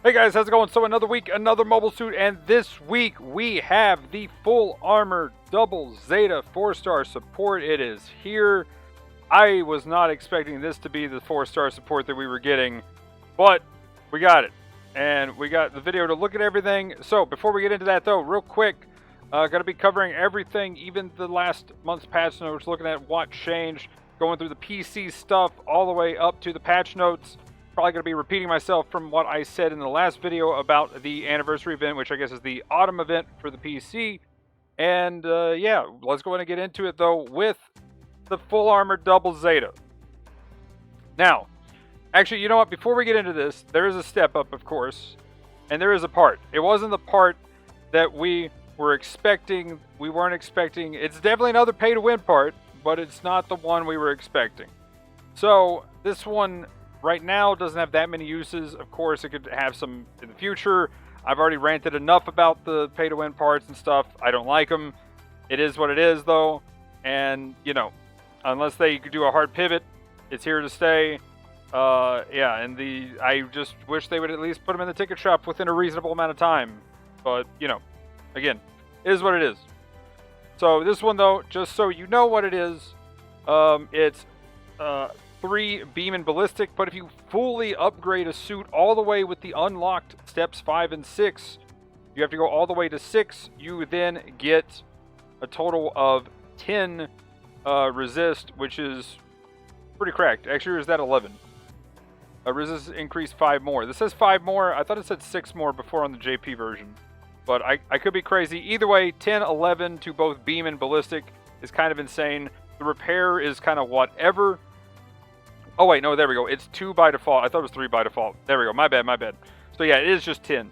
Hey guys, how's it going? So another week, another mobile suit, and this week we have the full armor double Zeta 4-star support. It is here. I was not expecting this to be the 4-star support that we were getting, but we got it. And we got the video to look at everything. So before we get into that though, real quick, going to be covering everything, even the last month's patch notes, looking at what changed, going through the PC stuff all the way up to the patch notes. Probably going to be repeating myself from what I said in the last video about the anniversary event, which I guess is the autumn event for the PC. And yeah, let's go ahead and get into it though with the full armor double Zeta. Now, actually, you know what? Before we get into this, there is a step up, of course, and there is a part. It wasn't the part that we were expecting. We weren't expecting. It's definitely another pay to win part, but it's not the one we were expecting. So this one right now doesn't have that many uses. Of course, it could have some in the future. I've already ranted enough about the pay to win parts and stuff. I don't like them. It is what it is though. And you know, unless they do a hard pivot, it's here to stay. Yeah, and I just wish they would at least put them in the ticket shop within a reasonable amount of time. But you know, again, it is what it is. So this one though, just so you know what it is, it's 3 beam and ballistic, but if you fully upgrade a suit all the way with the unlocked steps 5 and 6, you have to go all the way to 6. You then get a total of 10 resist, which is pretty cracked. Actually, is that 11? Resist increase 5 more. This says 5 more. I thought it said 6 more before on the JP version, but I could be crazy. Either way, 10, 11 to both beam and ballistic is kind of insane. The repair is kind of whatever. Oh wait, no, there we go. It's 2 by default. I thought it was 3 by default. There we go. My bad, my bad. So yeah, it is just 10.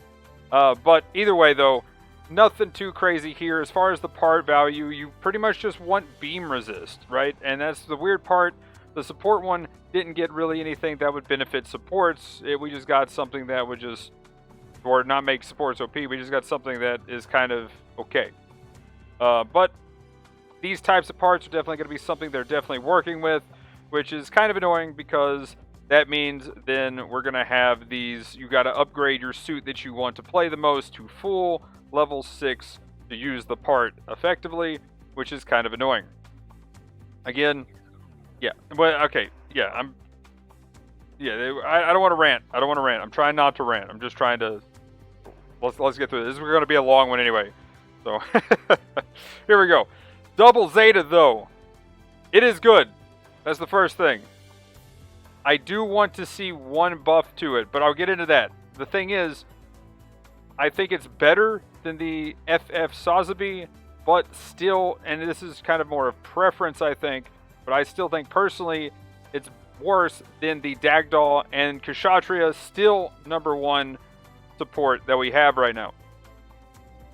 But either way though, nothing too crazy here. As far as the part value, you pretty much just want beam resist, right? And that's the weird part. The support one didn't get really anything that would benefit supports. We just got something that would just, or not make supports OP. We just got something that is kind of okay. But these types of parts are definitely going to be something they're definitely working with, which is kind of annoying because that means then we're going to have these, you got to upgrade your suit that you want to play the most to full level 6 to use the part effectively, which is kind of annoying. Again, yeah, well, okay, yeah, I don't want to rant. I don't want to rant. I'm trying not to rant. I'm just trying to, let's get through this. This is going to be a long one anyway. So, here we go. Double Zeta though, it is good. That's the first thing. I do want to see one buff to it, but I'll get into that. The thing is, I think it's better than the FF Sazabi, but still, and this is kind of more of preference, I think, but I still think personally it's worse than the Dagdoll and Kshatriya, still #1 support that we have right now.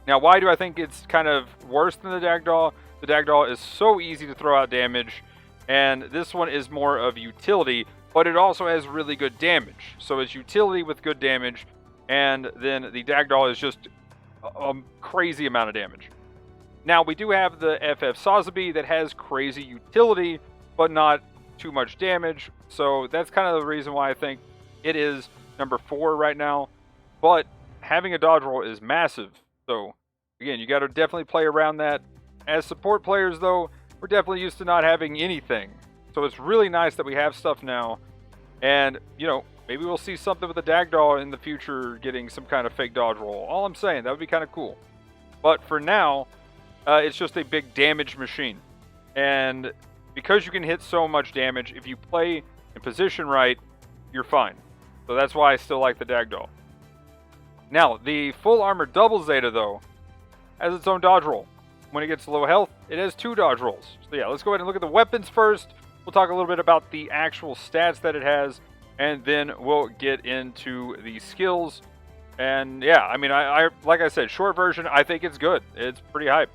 Now, why do I think it's kind of worse than the Dagdoll? The Dagdoll is so easy to throw out damage, and this one is more of utility, but it also has really good damage. So it's utility with good damage, and then the Dagdoll is just a crazy amount of damage. Now, we do have the FF Sazabi that has crazy utility, but not too much damage. So that's kind of the reason why I think it is #4 right now. But having a dodge roll is massive. So, again, you got to definitely play around that. As support players, though, we're definitely used to not having anything. So it's really nice that we have stuff now. And, you know, maybe we'll see something with the Dagdoll in the future getting some kind of fake dodge roll. All I'm saying, that would be kind of cool. But for now, it's just a big damage machine. And because you can hit so much damage, if you play in position right, you're fine. So that's why I still like the Dagdoll. Now, the full armor double Zeta, though, has its own dodge roll. When it gets low health, it has 2 dodge rolls. So yeah, let's go ahead and look at the weapons first. We'll talk a little bit about the actual stats that it has, and then we'll get into the skills. And yeah, I mean, I like I said, short version, I think it's good. It's pretty hype.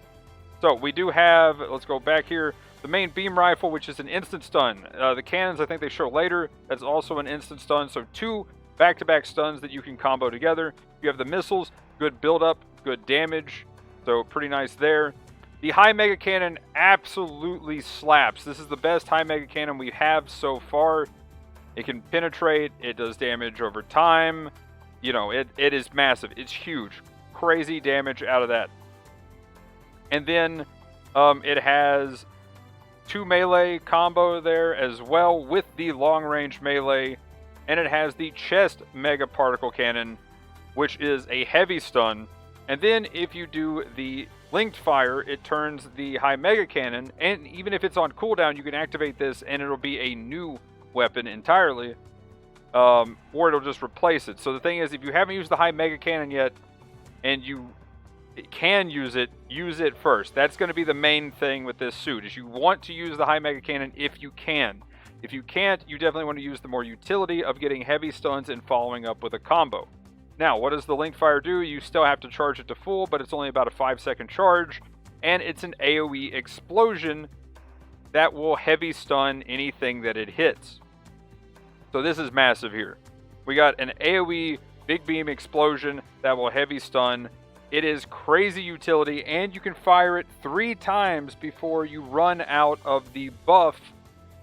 So we do have, let's go back here, the main beam rifle, which is an instant stun. The cannons, I think they show later, that's also an instant stun. So 2 back-to-back stuns that you can combo together. You have the missiles, good build-up, good damage. So pretty nice there. The high mega cannon absolutely slaps. This is the best high mega cannon we have so far. It can penetrate, it does damage over time, you know, it is massive. It's huge. Crazy damage out of that. And then it has 2 melee combo there as well with the long range melee. And it has the chest mega particle cannon, which is a heavy stun. And then if you do the linked fire, it turns the high mega cannon. And even if it's on cooldown, you can activate this and it'll be a new weapon entirely. Or it'll just replace it. So the thing is, if you haven't used the high mega cannon yet, and you can use it first. That's going to be the main thing with this suit, is you want to use the high mega cannon if you can. If you can't, you definitely want to use the more utility of getting heavy stuns and following up with a combo. Now, what does the link fire do? You still have to charge it to full, but it's only about a 5-second charge, and it's an AoE explosion that will heavy stun anything that it hits. So this is massive here. We got an AoE big beam explosion that will heavy stun. It is crazy utility, and you can fire it 3 times before you run out of the buff,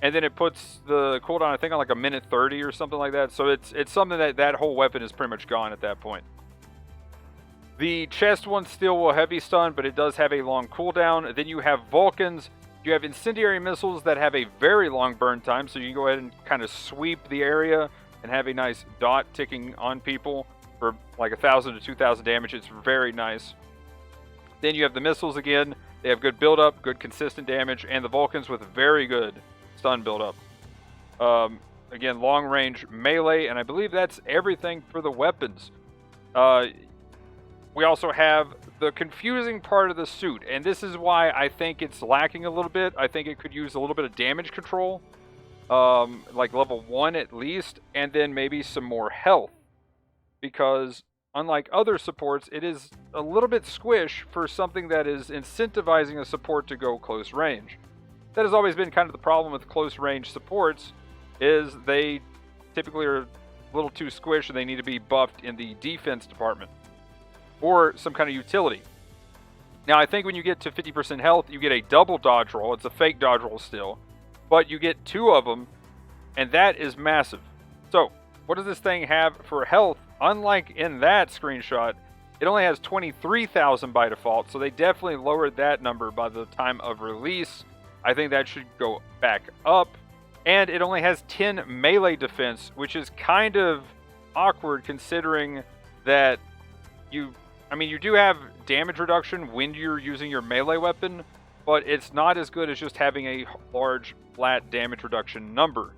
and then it puts the cooldown, I think, on like a minute 30 or something like that. So it's something that whole weapon is pretty much gone at that point. The chest one still will heavy stun, but it does have a long cooldown. Then you have Vulcans. You have incendiary missiles that have a very long burn time, so you can go ahead and kind of sweep the area and have a nice dot ticking on people for like 1,000 to 2,000 damage. It's very nice. Then you have the missiles again. They have good build-up, good consistent damage, and the Vulcans with very good stun build-up. Again, long-range melee, and I believe that's everything for the weapons. We also have the confusing part of the suit, and this is why I think it's lacking a little bit. I think it could use a little bit of damage control, like level 1 at least, and then maybe some more health. Because unlike other supports, it is a little bit squish for something that is incentivizing a support to go close range. That has always been kind of the problem with close range supports, is they typically are a little too squish and they need to be buffed in the defense department or some kind of utility. Now, I think when you get to 50% health, you get a double dodge roll. It's a fake dodge roll still, but you get 2 of them, and that is massive. So what does this thing have for health? Unlike in that screenshot, it only has 23,000 by default, so they definitely lowered that number by the time of release. I think that should go back up. And it only has 10 melee defense, which is kind of awkward considering that you do have damage reduction when you're using your melee weapon, but it's not as good as just having a large flat damage reduction number.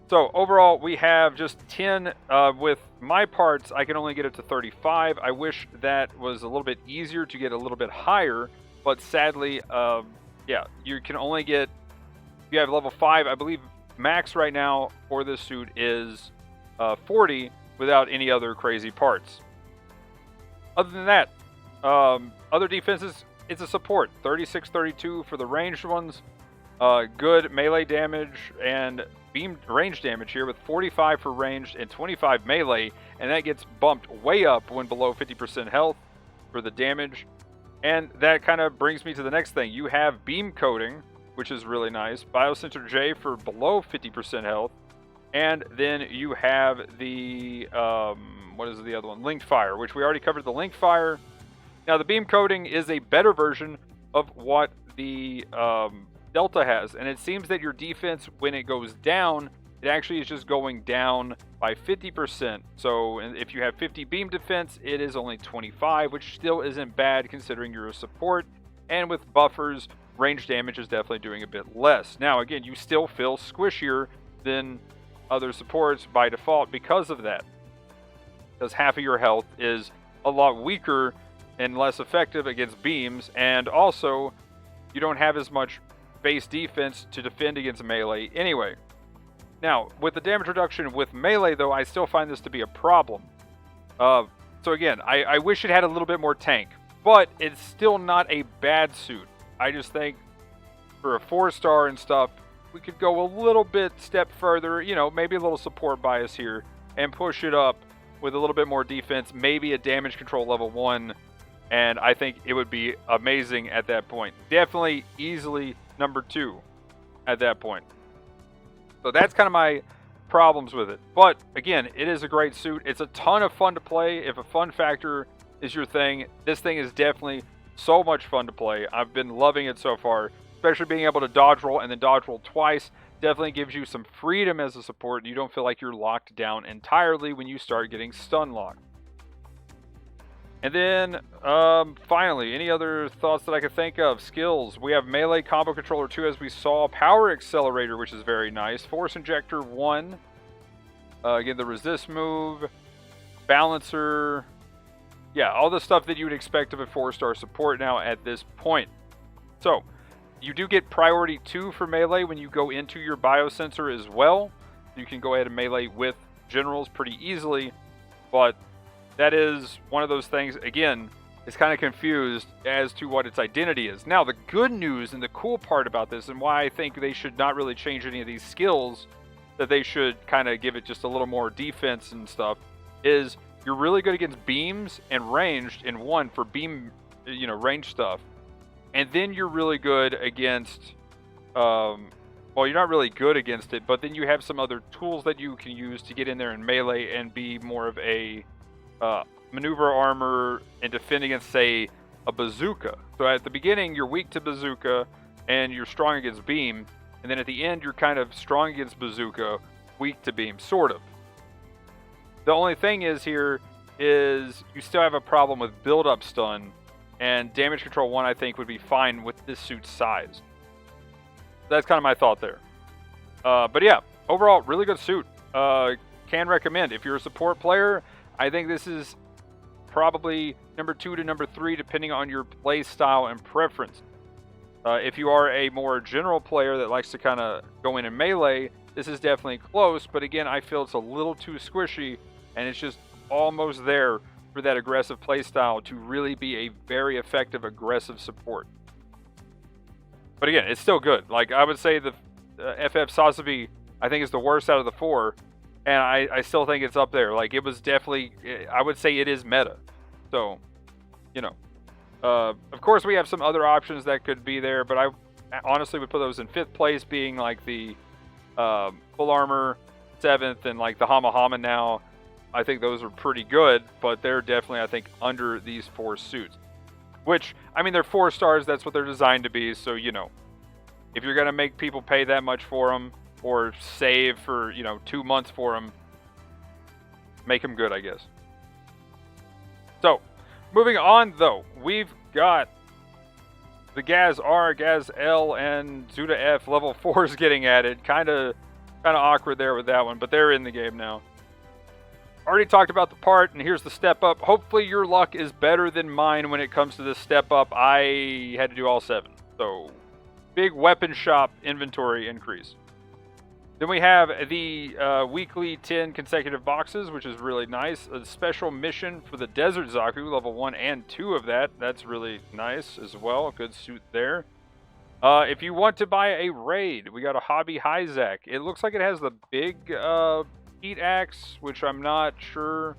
So overall, we have just 10. With my parts, I can only get it to 35. I wish that was a little bit easier to get a little bit higher, but sadly, yeah, you can only get, if you have level 5, I believe max right now for this suit is 40 without any other crazy parts. Other than that, other defenses, it's a support. 36-32 for the ranged ones. Good melee damage and beam range damage here with 45 for ranged and 25 melee, and that gets bumped way up when below 50% health for the damage. And that kind of brings me to the next thing. You have beam coating, which is really nice. Biosensor J for below 50% health. And then you have the, what is the other one? Linked fire, which we already covered the linked fire. Now, the beam coating is a better version of what the Delta has, and it seems that your defense, when it goes down, it actually is just going down by 50%. So if you have 50 beam defense, it is only 25, which still isn't bad considering you're a support. And with buffers, range damage is definitely doing a bit less. Now, again, you still feel squishier than other supports by default because of that. Because half of your health is a lot weaker and less effective against beams, and also you don't have as much base defense to defend against melee anyway. Now, with the damage reduction with melee, though, I still find this to be a problem. So again, I wish it had a little bit more tank, but it's still not a bad suit. I just think for a 4-star and stuff, we could go a little bit step further, you know, maybe a little support bias here, and push it up with a little bit more defense, maybe a damage control level 1, and I think it would be amazing at that point. Definitely, easily number 2 at that point. So that's kind of my problems with it. But again, it is a great suit. It's a ton of fun to play. If a fun factor is your thing, this thing is definitely so much fun to play. I've been loving it so far, especially being able to dodge roll and then dodge roll twice. Definitely gives you some freedom as a support. You don't feel like you're locked down entirely when you start getting stun locked. And then, finally, any other thoughts that I could think of? Skills. We have Melee Combo Controller 2, as we saw. Power Accelerator, which is very nice. Force Injector 1. Again, the Resist move. Balancer. Yeah, all the stuff that you would expect of a 4-star support now at this point. So, you do get Priority 2 for Melee when you go into your Biosensor as well. You can go ahead and Melee with Generals pretty easily, but that is one of those things, again, is kind of confused as to what its identity is. Now, the good news and the cool part about this, and why I think they should not really change any of these skills, that they should kind of give it just a little more defense and stuff, is you're really good against beams and ranged in one for beam, range stuff. And then you're really good against, well, you're not really good against it, but then you have some other tools that you can use to get in there and melee and be more of a maneuver armor and defend against, say, a bazooka. So at the beginning, you're weak to bazooka and you're strong against beam. And then at the end, you're kind of strong against bazooka, weak to beam, sort of. The only thing is here is you still have a problem with build-up stun. And damage control 1, I think, would be fine with this suit's size. That's kind of my thought there. But yeah, overall, really good suit. Can recommend. If you're a support player, I think this is probably number 2 to number 3, depending on your play style and preference. If you are a more general player that likes to kind of go in and melee, this is definitely close. But again, I feel it's a little too squishy, and it's just almost there for that aggressive playstyle to really be a very effective aggressive support. But again, it's still good. Like, I would say the FF Sazabi, I think, is the worst out of the 4, and I still think it's up there. Like, it was definitely, I would say it is meta. So, of course we have some other options that could be there, but I honestly would put those in 5th place, being like the full armor 7th and like the Hama Hama now. I think those are pretty good, but they're definitely, I think, under these 4 suits. Which, I mean, they're 4 stars. That's what they're designed to be. So, if you're going to make people pay that much for them or save for, 2 months for them, make them good, I guess. So, moving on, though, we've got the Gaz R, Gaz L, and Zuda F level 4s getting added. Kind of awkward there with that one, but they're in the game now. Already talked about the part, and here's the step up. Hopefully your luck is better than mine when it comes to this step up. I had to do all 7. So, big weapon shop inventory increase. Then we have the weekly 10 consecutive boxes, which is really nice. A special mission for the Desert Zaku, level 1 and 2 of that. That's really nice as well. Good suit there. If you want to buy a raid, we got a Hobby Hyzak. It looks like it has the big heat axe, which I'm not sure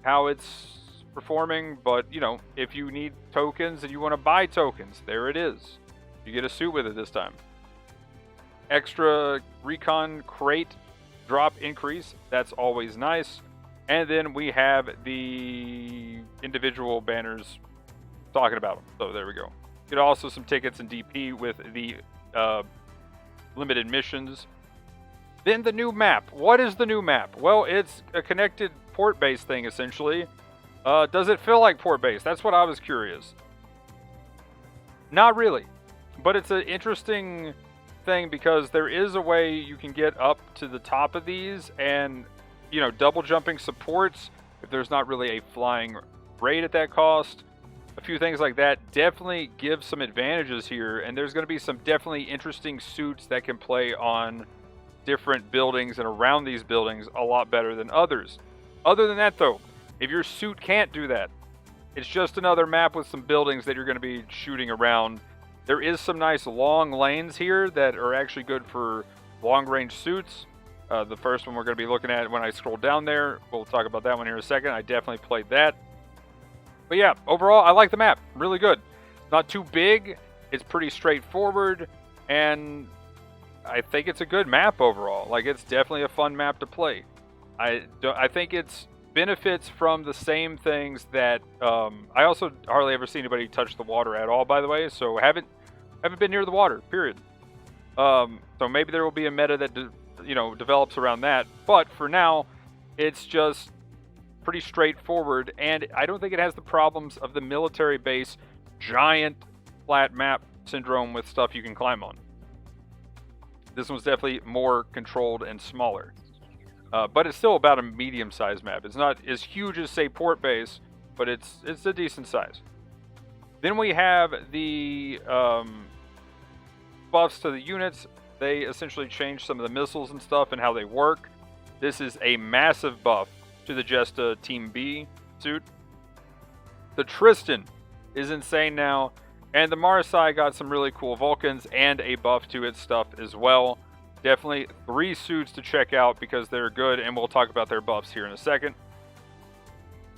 how it's performing, but if you need tokens and you want to buy tokens, there it is. You get a suit with it this time. Extra recon crate drop increase, that's always nice. And then we have the individual banners talking about them, so there we go. Get also some tickets and DP with the limited missions. Then the new map. What is the new map? Well, it's a connected port-based thing, essentially. Does it feel like port-based? That's what I was curious. Not really. But it's an interesting thing because there is a way you can get up to the top of these and, double jumping supports if there's not really a flying raid at that cost. A few things like that definitely give some advantages here, and there's going to be some definitely interesting suits that can play on different buildings and around these buildings a lot better than others. Other than that, though, if your suit can't do that, it's just another map with some buildings that you're going to be shooting around. There is some nice long lanes here that are actually good for long-range suits. The first one we're going to be looking at when I scroll down there. We'll talk about that one here in a second. I definitely played that. But yeah, overall, I like the map. Really good. Not too big. It's pretty straightforward. And I think it's a good map overall. Like, it's definitely a fun map to play. I think it's benefits from the same things that I also hardly ever see anybody touch the water at all, by the way, so haven't been near the water, period. So maybe there will be a meta that develops around that, but for now it's just pretty straightforward, and I don't think it has the problems of the military base giant flat map syndrome with stuff you can climb on. This one's definitely more controlled and smaller. But it's still about a medium-sized map. It's not as huge as, say, Port Base, but it's a decent size. Then we have the buffs to the units. They essentially change some of the missiles and stuff and how they work. This is a massive buff to the Jesta Team B suit. The Tristan is insane now, and the Marseille got some really cool Vulcans and a buff to its stuff as well. Definitely 3 suits to check out because they're good, and we'll talk about their buffs here in a second.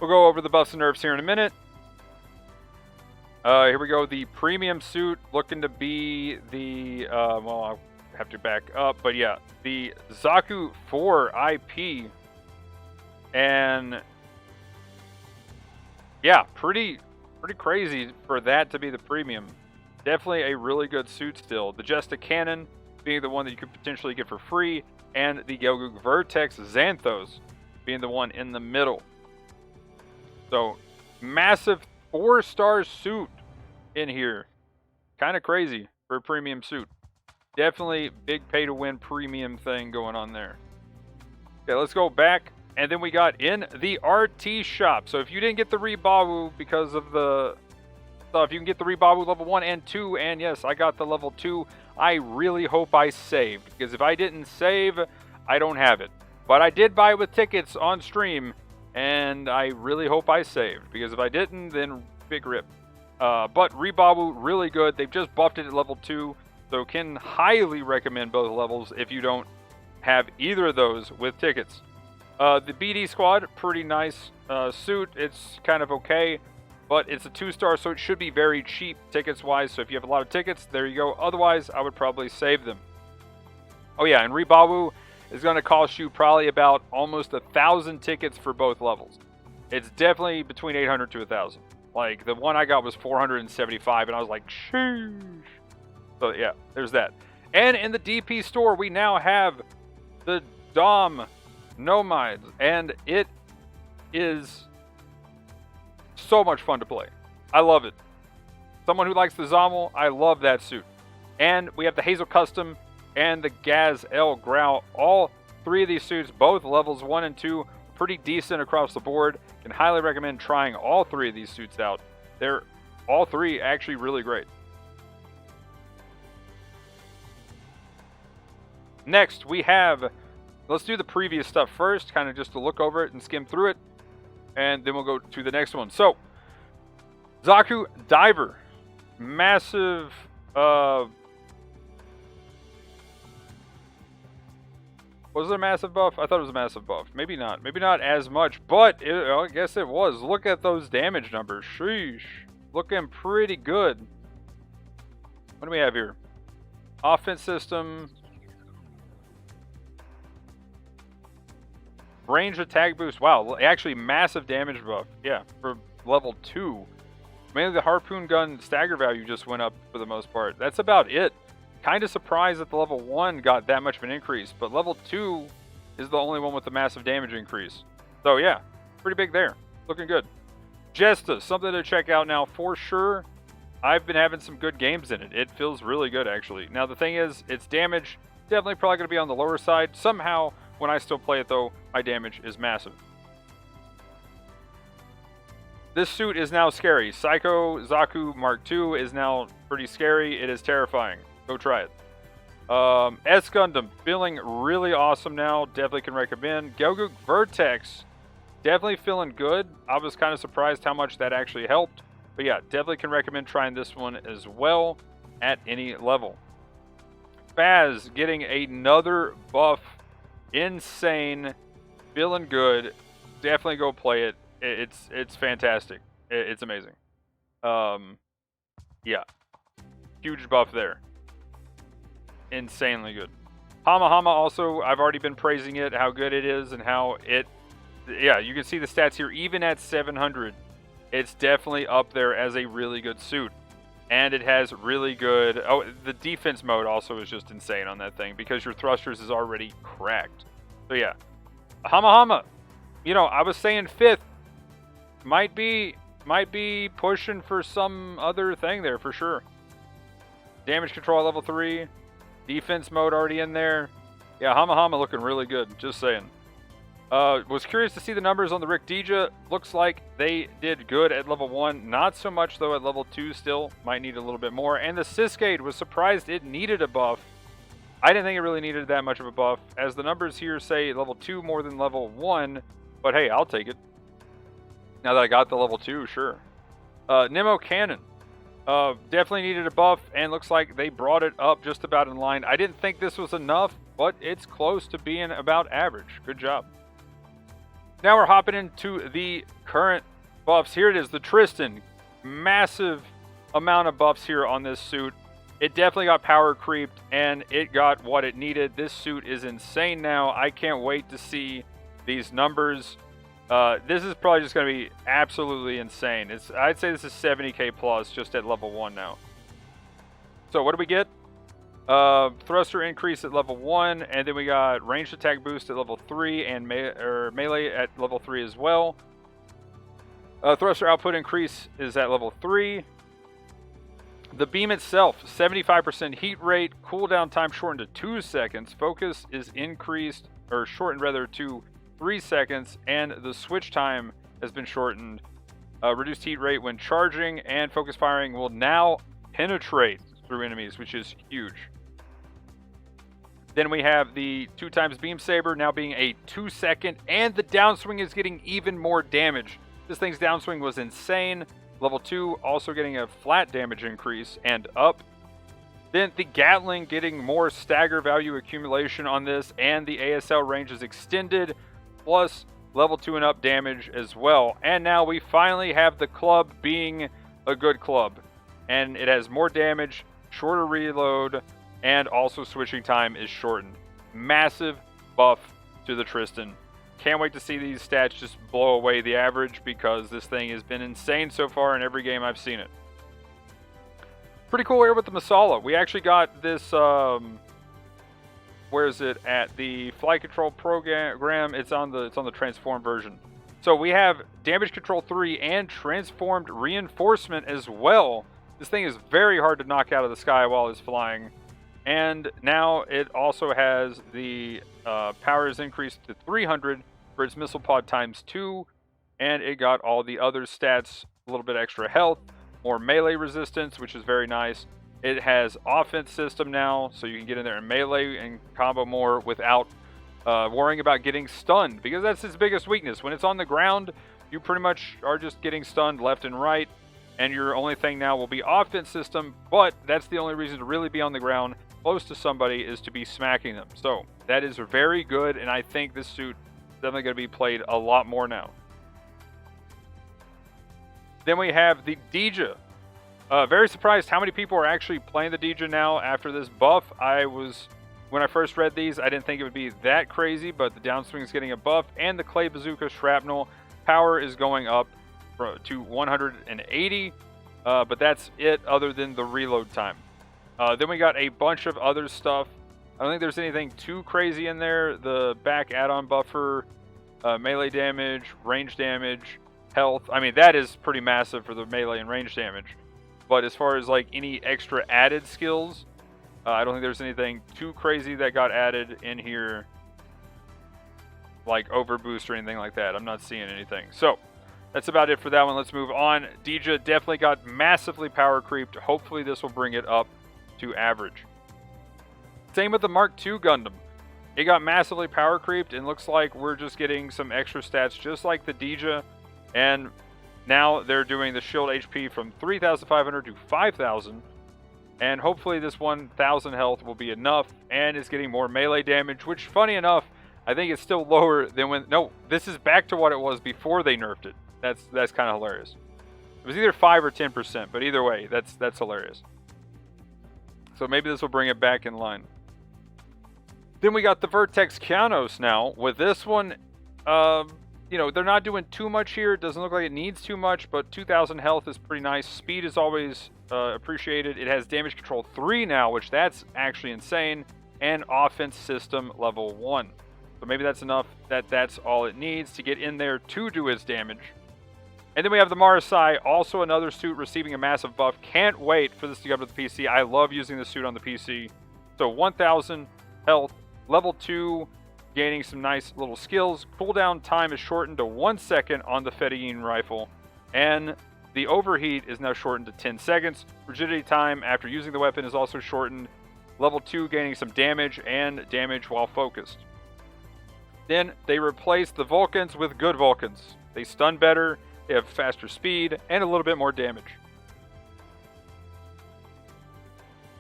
We'll go over the buffs and nerfs here in a minute. Here we go. The premium suit looking to be the, well, I'll have to back up, but yeah, the Zaku 4 IP. And yeah, pretty crazy for that to be the premium. Definitely a really good suit still. The Jesta Cannon being the one that you could potentially get for free, and the Gelgoog Vertex Xanthos being the one in the middle. So, massive 4-star suit in here. Kind of crazy for a premium suit. Definitely big pay-to-win premium thing going on there. Okay, let's go back. And then we got in the RT shop. So if you didn't get the Rebawu because of the stuff, you can get the Rebawu level 1 and 2. And yes, I got the level 2. I really hope I saved, because if I didn't save, I don't have it. But I did buy it with tickets on stream, and I really hope I saved, because if I didn't, then big rip. But Rebawu, really good. They've just buffed it at level 2, so can highly recommend both levels if you don't have either of those with tickets. The BD squad, pretty nice suit. It's kind of okay, but it's a 2-star, so it should be very cheap tickets-wise. So if you have a lot of tickets, there you go. Otherwise, I would probably save them. Oh yeah, and Rebawu is going to cost you probably about almost 1,000 tickets for both levels. It's definitely between 800 to 1,000. Like, the one I got was 475, and I was like, sheesh. So yeah, there's that. And in the DP store, we now have the Dom Nomides, and it is so much fun to play. I love it. Someone who likes the Zommel, I love that suit. And we have the Hazel Custom and the Gaz L Grau. All 3 of these suits, both levels 1 and 2, pretty decent across the board. Can highly recommend trying all 3 of these suits out. They're all 3 actually really great. Next, we have, let's do the previous stuff first, kind of just to look over it and skim through it, and then we'll go to the next one. So, Zaku Diver, massive, was it a massive buff? I thought it was a massive buff. Maybe not as much, but I guess it was. Look at those damage numbers. Sheesh. Looking pretty good. What do we have here? Offense system. Range attack boost. Wow, actually massive damage buff. Yeah, for level 2. Mainly the harpoon gun stagger value just went up for the most part. That's about it. Kind of surprised that the level 1 got that much of an increase, but level 2 is the only one with the massive damage increase. So yeah, pretty big there. Looking good. Jesta, something to check out now for sure. I've been having some good games in it. It feels really good actually. Now the thing is, its damage definitely probably going to be on the lower side. Somehow, when I still play it though, my damage is massive. This suit is now scary. Psycho Zaku Mark II is now pretty scary. It is terrifying. Go try it. S Gundam, feeling really awesome now. Definitely can recommend. Gelgoog Vertex, definitely feeling good. I was kind of surprised how much that actually helped. But yeah, definitely can recommend trying this one as well at any level. Faz getting another buff. Insane. Feeling good. Definitely go play it. It's fantastic. It's amazing. Yeah. Huge buff there. Insanely good. Hama Hama also, I've already been praising it, how good it is, and how it, yeah, you can see the stats here, even at 700, it's definitely up there as a really good suit. And it has really good, oh, the defense mode also is just insane on that thing, because your thrusters is already cracked. So yeah, Hama Hama, you know, I was saying 5th, might be pushing for some other thing there for sure. Damage control at level 3. Defense mode already in there. Yeah, Hama Hama looking really good. Just saying. Was curious to see the numbers on the Rick Deja. Looks like they did good at level 1. Not so much, though, at level 2 still. Might need a little bit more. And the Siskade was surprised it needed a buff. I didn't think it really needed that much of a buff, as the numbers here say level 2 more than level 1. But hey, I'll take it. Now that I got the level 2, sure. Nemo Cannon. Definitely needed a buff, and looks like they brought it up just about in line. I didn't think this was enough, but it's close to being about average. Good job. Now we're hopping into the current buffs. Here it is, the Tristan. Massive amount of buffs here on this suit. It definitely got power creeped, and it got what it needed. This suit is insane now. I can't wait to see these numbers. This is probably just going to be absolutely insane. I'd say this is 70k plus just at level 1 now. So what do we get? Thruster increase at level 1, and then we got ranged attack boost at level 3 and melee at level 3 as well. Thruster output increase is at level 3. The beam itself, 75% heat rate, cooldown time shortened to 2 seconds, focus is increased, or shortened rather, to 3 seconds, and the switch time has been shortened. Reduced heat rate when charging, and focus firing will now penetrate through enemies, which is huge. Then we have the 2x beam saber now being a 2-second, and the downswing is getting even more damage. This thing's downswing was insane. Level 2 also getting a flat damage increase and up. Then the Gatling getting more stagger value accumulation on this, and the ASL range is extended, plus level 2 and up damage as well. And now we finally have the club being a good club. And it has more damage, shorter reload, and also switching time is shortened. Massive buff to the Tristan. Can't wait to see these stats just blow away the average, because this thing has been insane so far in every game I've seen it. Pretty cool here with the Masala. We actually got this, where is it at? The flight control program. It's on the transformed version. So we have damage control 3 and transformed reinforcement as well. This thing is very hard to knock out of the sky while it's flying. And now it also has the power is increased to 300 for its missile pod ×2, and it got all the other stats, a little bit extra health, more melee resistance, which is very nice. It has offense system now, so you can get in there and melee and combo more without worrying about getting stunned, because that's its biggest weakness. When it's on the ground, you pretty much are just getting stunned left and right, and your only thing now will be offense system, but that's the only reason to really be on the ground close to somebody is to be smacking them. So that is very good, and I think this suit is definitely going to be played a lot more now. Then we have the Deja. Very surprised how many people are actually playing the Deja now after this buff. When I first read these, I didn't think it would be that crazy, but the downswing is getting a buff, and the Clay Bazooka Shrapnel power is going up to 180, but that's it other than the reload time. Then we got a bunch of other stuff. I don't think there's anything too crazy in there. The back add-on buffer, melee damage, range damage, health. I mean, that is pretty massive for the melee and range damage. But as far as like any extra added skills, I don't think there's anything too crazy that got added in here, like overboost or anything like that. I'm not seeing anything. So that's about it for that one. Let's move on. Deja definitely got massively power creeped. Hopefully this will bring it up to average. Same with the Mark II Gundam. It got massively power creeped, and looks like we're just getting some extra stats just like the Deja. And now they're doing the shield HP from 3,500 to 5,000. And hopefully this 1,000 health will be enough, and it's getting more melee damage, which, funny enough, I think it's still lower than when... No, this is back to what it was before they nerfed it. That's kind of hilarious. It was either 5 or 10%, but either way, that's hilarious. So maybe this will bring it back in line. Then we got the Vertex Kianos now. With this one, you know, they're not doing too much here. It doesn't look like it needs too much, but 2,000 health is pretty nice. Speed is always appreciated. It has damage control 3 now, which that's actually insane. And offense system level 1. So maybe that's enough that that's all it needs to get in there to do its damage. And then we have the Marasai, also another suit receiving a massive buff. Can't wait for this to go to the PC. I love using this suit on the PC. So 1,000 health, level 2, gaining some nice little skills. Cooldown time is shortened to 1 second on the Fedayeen rifle. And the overheat is now shortened to 10 seconds. Rigidity time after using the weapon is also shortened. Level 2 gaining some damage and damage while focused. Then they replace the Vulcans with good Vulcans. They stun better. They have faster speed and a little bit more damage.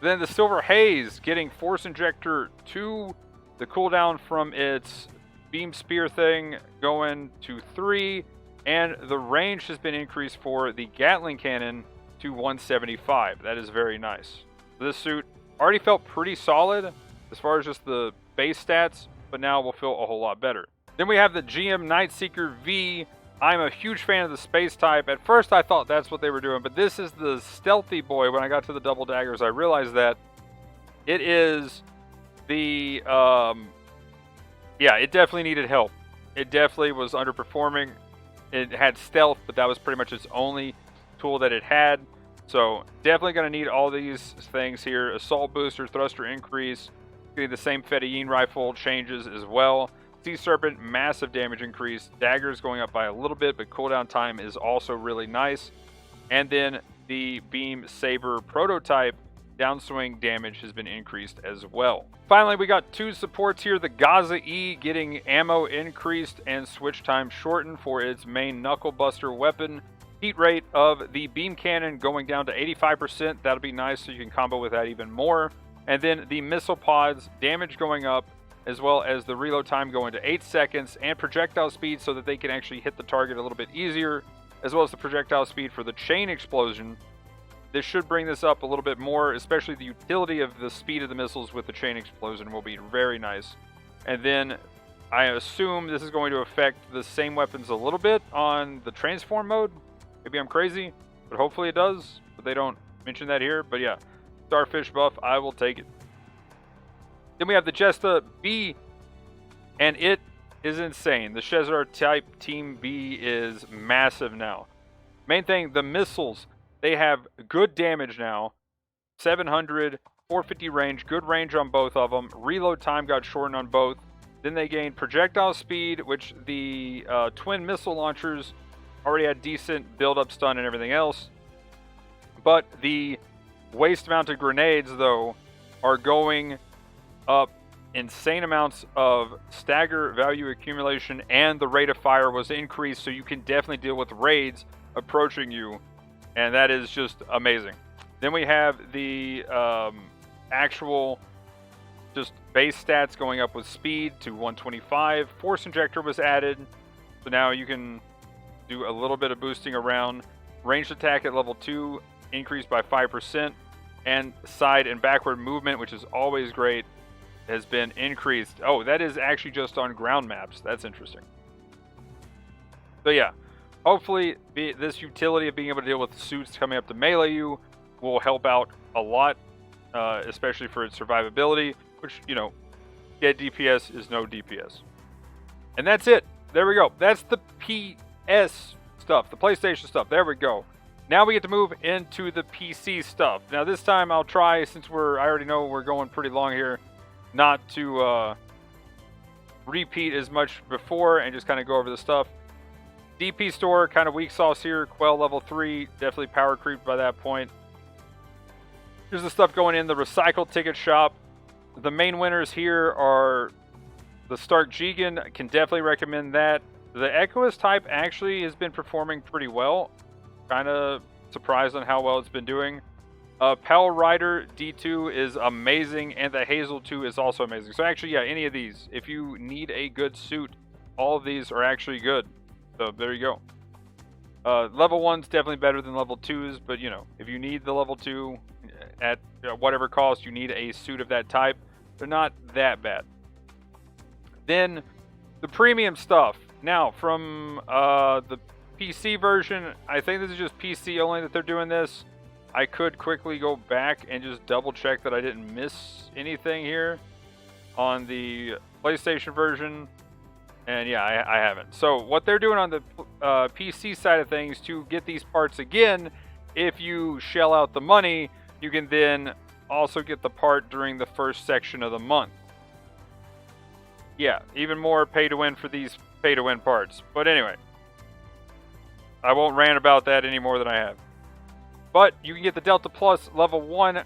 Then the Silver Haze getting Force Injector 2, the cooldown from its Beam Spear thing going to 3, and the range has been increased for the Gatling Cannon to 175. That is very nice. This suit already felt pretty solid as far as just the base stats, but now will feel a whole lot better. Then we have the GM Nightseeker V. I'm a huge fan of the space type. At first I thought that's what they were doing, but this is the stealthy boy. When I got to the double daggers, I realized that it is the, yeah, it definitely needed help. It definitely was underperforming. It had stealth, but that was pretty much its only tool that it had. So definitely going to need all these things here. Assault booster, thruster increase, getting the same Fedayeen rifle changes as well. Sea Serpent, massive damage increase. Daggers going up by a little bit, but cooldown time is also really nice. And then the Beam Saber prototype, downswing damage has been increased as well. Finally, we got 2 supports here. The Gaza E getting ammo increased and switch time shortened for its main Knuckle Buster weapon. Heat rate of the Beam Cannon going down to 85%. That'll be nice, so you can combo with that even more. And then the Missile Pods, damage going up, as well as the reload time going to 8 seconds, and projectile speed so that they can actually hit the target a little bit easier, as well as the projectile speed for the chain explosion. This should bring this up a little bit more, especially the utility of the speed of the missiles with the chain explosion will be very nice. And then I assume this is going to affect the same weapons a little bit on the transform mode. Maybe I'm crazy, but hopefully it does, but they don't mention that here. But yeah, Starfish buff, I will take it. Then we have the Jesta B, and it is insane. The Shezar type Team B is massive now. Main thing, the missiles, they have good damage now. 700, 450 range, good range on both of them. Reload time got shortened on both. Then they gained projectile speed, which the twin missile launchers already had decent build-up stun and everything else. But the waist-mounted grenades, though, are going up insane amounts of stagger value accumulation, and the rate of fire was increased, so you can definitely deal with raids approaching you, and that is just amazing. Then we have the actual just base stats going up with speed to 125. Force injector was added, so now you can do a little bit of boosting around. Ranged attack at level 2 increased by 5%, and side and backward movement, which is always great, has been increased. Oh, that is actually just on ground maps. That's interesting. So yeah, hopefully this utility of being able to deal with suits coming up to melee you will help out a lot, especially for its survivability, which, you know, dead DPS is no DPS. And that's it. There we go. That's the PS stuff, the PlayStation stuff. There we go. Now we get to move into the PC stuff. Now this time I'll try, since I already know we're going pretty long here, not to repeat as much before and just kind of go over the stuff. DP store, kind of weak sauce here. Quell level 3, definitely power creeped by that point. Here's the stuff going in the recycle ticket shop. The main winners here are the Stark Jigen. Can definitely recommend that. The Echoist type actually has been performing pretty well. Kind of surprised on how well it's been doing. Pal Rider D2 is amazing, and the Hazel 2 is also amazing. So actually, yeah, any of these. If you need a good suit, all of these are actually good. So there you go. Level 1's definitely better than level 2's, but you know, if you need the level 2 at whatever cost, you need a suit of that type, they're not that bad. Then the premium stuff. Now, from the PC version, I think this is just PC only that they're doing this. I could quickly go back and just double check that I didn't miss anything here on the PlayStation version. And yeah, I haven't. So what they're doing on the PC side of things to get these parts again, if you shell out the money, you can then also get the part during the first section of the month. Yeah, even more pay to win for these pay to win parts. But anyway, I won't rant about that any more than I have. But you can get the Delta Plus level 1.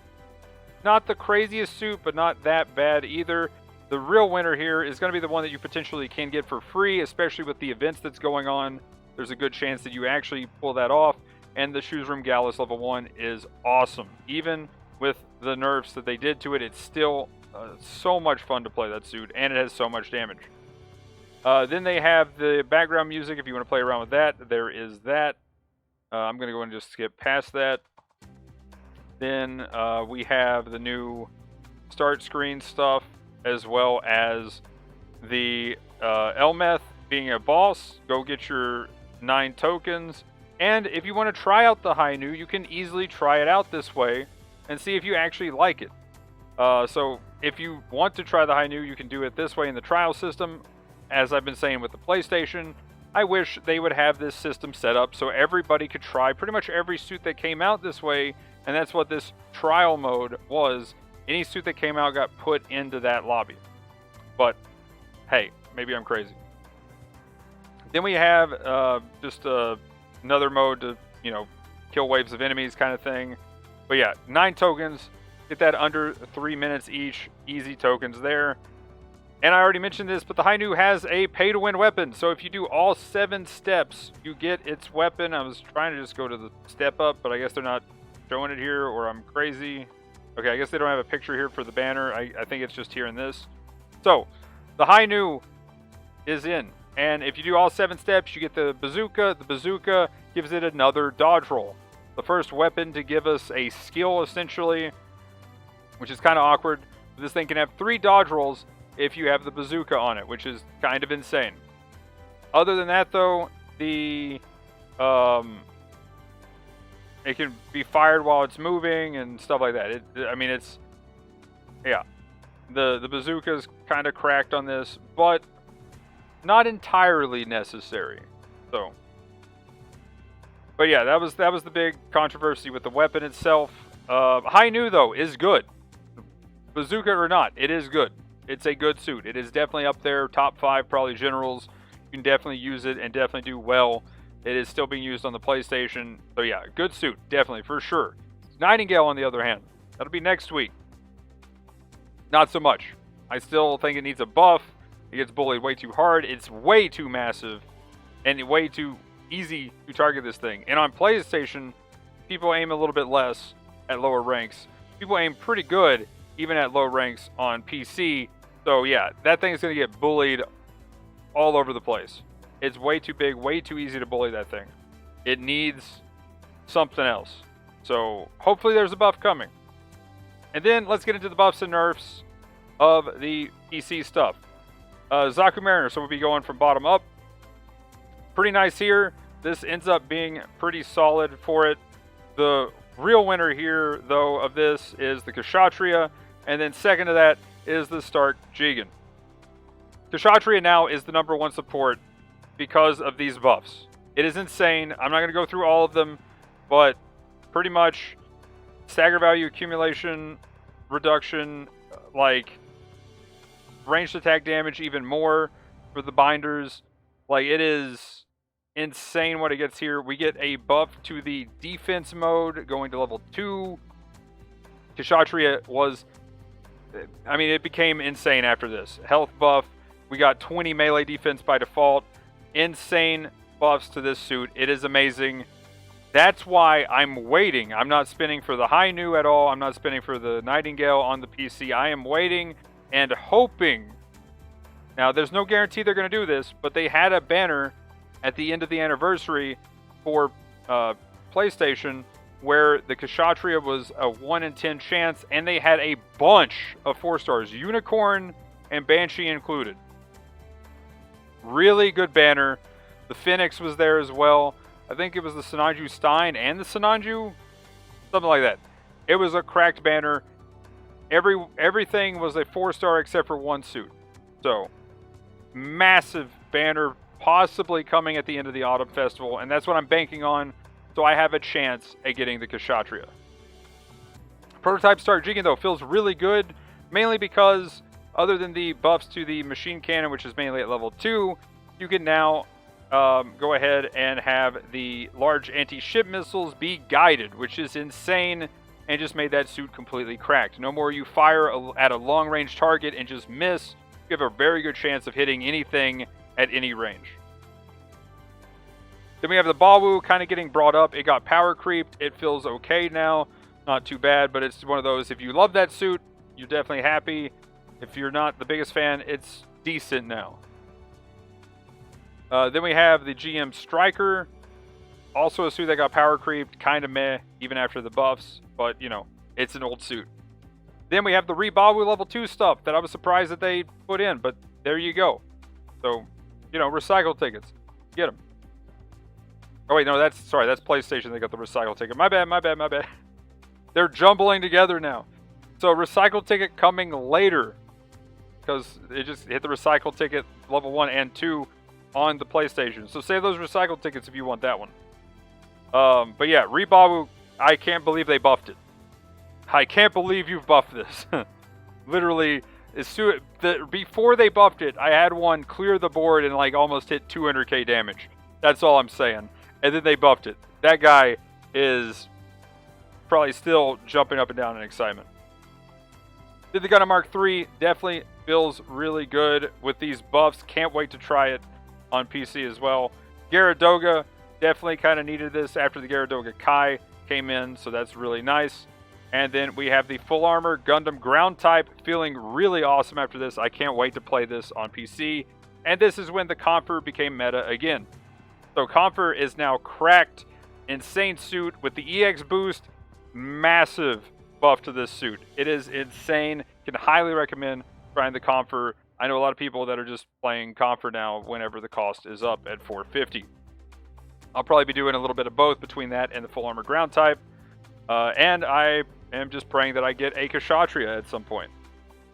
Not the craziest suit, but not that bad either. The real winner here is going to be the one that you potentially can get for free, especially with the events that's going on. There's a good chance that you actually pull that off. And the Shoes Room Gallus level 1 is awesome. Even with the nerfs that they did to it, it's still so much fun to play that suit, and it has so much damage. Then they have the background music. If you want to play around with that, there is that. I'm going to go and just skip past that. Then we have the new start screen stuff, as well as the Elmeth being a boss. Go get your 9 tokens. And if you want to try out the Hainu, you can easily try it out this way and see if you actually like it. So if you want to try the Hainu, you can do it this way in the trial system. As I've been saying with the PlayStation, I wish they would have this system set up so everybody could try pretty much every suit that came out this way, and that's what this trial mode was. Any suit that came out got put into that lobby. But hey, maybe I'm crazy. Then we have just another mode to, kill waves of enemies kind of thing. But yeah, 9 tokens. Get that under 3 minutes each. Easy tokens there. And I already mentioned this, but the Hainu has a pay-to-win weapon. So if you do all 7 steps, you get its weapon. I was trying to just go to the step up, but I guess they're not showing it here, or I'm crazy. Okay, I guess they don't have a picture here for the banner. I think it's just here in this. So, the Hainu is in. And if you do all 7 steps, you get the bazooka. The bazooka gives it another dodge roll. The first weapon to give us a skill, essentially, which is kind of awkward. This thing can have 3 dodge rolls if you have the bazooka on it, which is kind of insane. Other than that, though, it can be fired while it's moving and stuff like that. The bazooka's kind of cracked on this, but not entirely necessary. So, but yeah, that was the big controversy with the weapon itself. Hainu though is good. Bazooka or not, it is good. It's a good suit. It is definitely up there, top 5 probably generals. You can definitely use it and definitely do well. It is still being used on the PlayStation. So yeah, good suit, definitely, for sure. Nightingale, on the other hand, that'll be next week. Not so much. I still think it needs a buff. It gets bullied way too hard. It's way too massive and way too easy to target this thing. And on PlayStation, people aim a little bit less at lower ranks. People aim pretty good even at low ranks on PC. So yeah, that thing is going to get bullied all over the place. It's way too big, way too easy to bully that thing. It needs something else. So hopefully there's a buff coming. And then let's get into the buffs and nerfs of the PC stuff. Zaku Mariner, so we'll be going from bottom up. Pretty nice here. This ends up being pretty solid for it. The real winner here, though, of this is the Kshatriya. And then second to that is the Stark Jigen. Kshatriya now is the #1 support because of these buffs. It is insane. I'm not going to go through all of them, but pretty much stagger value accumulation, reduction, ranged attack damage even more for the binders. It is insane what it gets here. We get a buff to the defense mode going to level 2. Kshatriya it became insane after this. Health buff. We got 20 melee defense by default. Insane buffs to this suit. It is amazing. That's why I'm waiting. I'm not spinning for the Hainu at all. I'm not spinning for the Nightingale on the PC. I am waiting and hoping. Now, there's no guarantee they're going to do this, but they had a banner at the end of the anniversary for PlayStation where the Kshatriya was a 1 in 10 chance, and they had a bunch of 4 stars, Unicorn and Banshee included. Really good banner. The Phoenix was there as well. I think it was the Sinanju Stein and the Sinanju, something like that. It was a cracked banner. Everything was a 4-star except for one suit. So, massive banner, possibly coming at the end of the Autumn Festival, and that's what I'm banking on, so I have a chance at getting the Kshatriya. Prototype Stark Jigen, though, feels really good, mainly because, other than the buffs to the machine cannon, which is mainly at level 2, you can now go ahead and have the large anti-ship missiles be guided, which is insane, and just made that suit completely cracked. No more you fire at a long-range target and just miss. You have a very good chance of hitting anything at any range. Then we have the Bawu kind of getting brought up. It got power creeped. It feels okay now. Not too bad, but it's one of those, if you love that suit, you're definitely happy. If you're not the biggest fan, it's decent now. Then we have the GM Striker. Also a suit that got power creeped. Kind of meh, even after the buffs. But, you know, it's an old suit. Then we have the Rebawu level 2 stuff that I was surprised that they put in. But there you go. So, you know, recycle tickets. Get them. Oh, wait, no, that's PlayStation. They got the recycle ticket. My bad. They're jumbling together now. So, recycle ticket coming later. Because it just hit the recycle ticket level 1 and 2 on the PlayStation. So, save those recycle tickets if you want that one. But yeah, Rebawu, I can't believe they buffed it. I can't believe you've buffed this. Literally, before they buffed it, I had one clear the board and like almost hit 200k damage. That's all I'm saying. And then they buffed it. That guy is probably still jumping up and down in excitement. Did the Gundam Mark III, definitely feels really good with these buffs. Can't wait to try it on PC as well. Gyaradoga, definitely kind of needed this after the Gyaradoga Kai came in, so that's really nice. And then we have the full armor Gundam ground type, feeling really awesome after this. I can't wait to play this on PC. And this is when the Confer became meta again. So Confer is now cracked, insane suit with the EX boost, massive buff to this suit. It is insane. Can highly recommend trying the Confer. I know a lot of people that are just playing Confer now whenever the cost is up at $450. I'll probably be doing a little bit of both between that and the full armor ground type. And I am just praying that I get a Kshatriya at some point.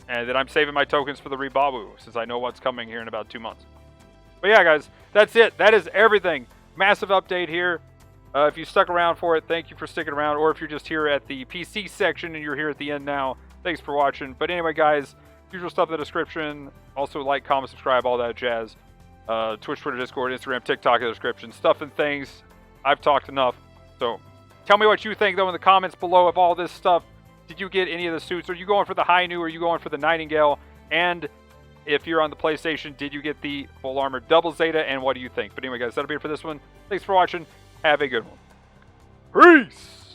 And that I'm saving my tokens for the Rebawu, since I know what's coming here in about 2 months. But yeah, guys, that's it. That is everything. Massive update here. If you stuck around for it, thank you for sticking around. Or if you're just here at the PC section and you're here at the end now, thanks for watching. But anyway, guys, usual stuff in the description. Also, like, comment, subscribe, all that jazz. Twitch, Twitter, Discord, Instagram, TikTok in the description. Stuff and things. I've talked enough. So, tell me what you think, though, in the comments below of all this stuff. Did you get any of the suits? Are you going for the Hainu? Or are you going for the Nightingale? And if you're on the PlayStation, did you get the full armor double Zeta? And what do you think? But anyway, guys, that'll be it for this one. Thanks for watching. Have a good one. Peace!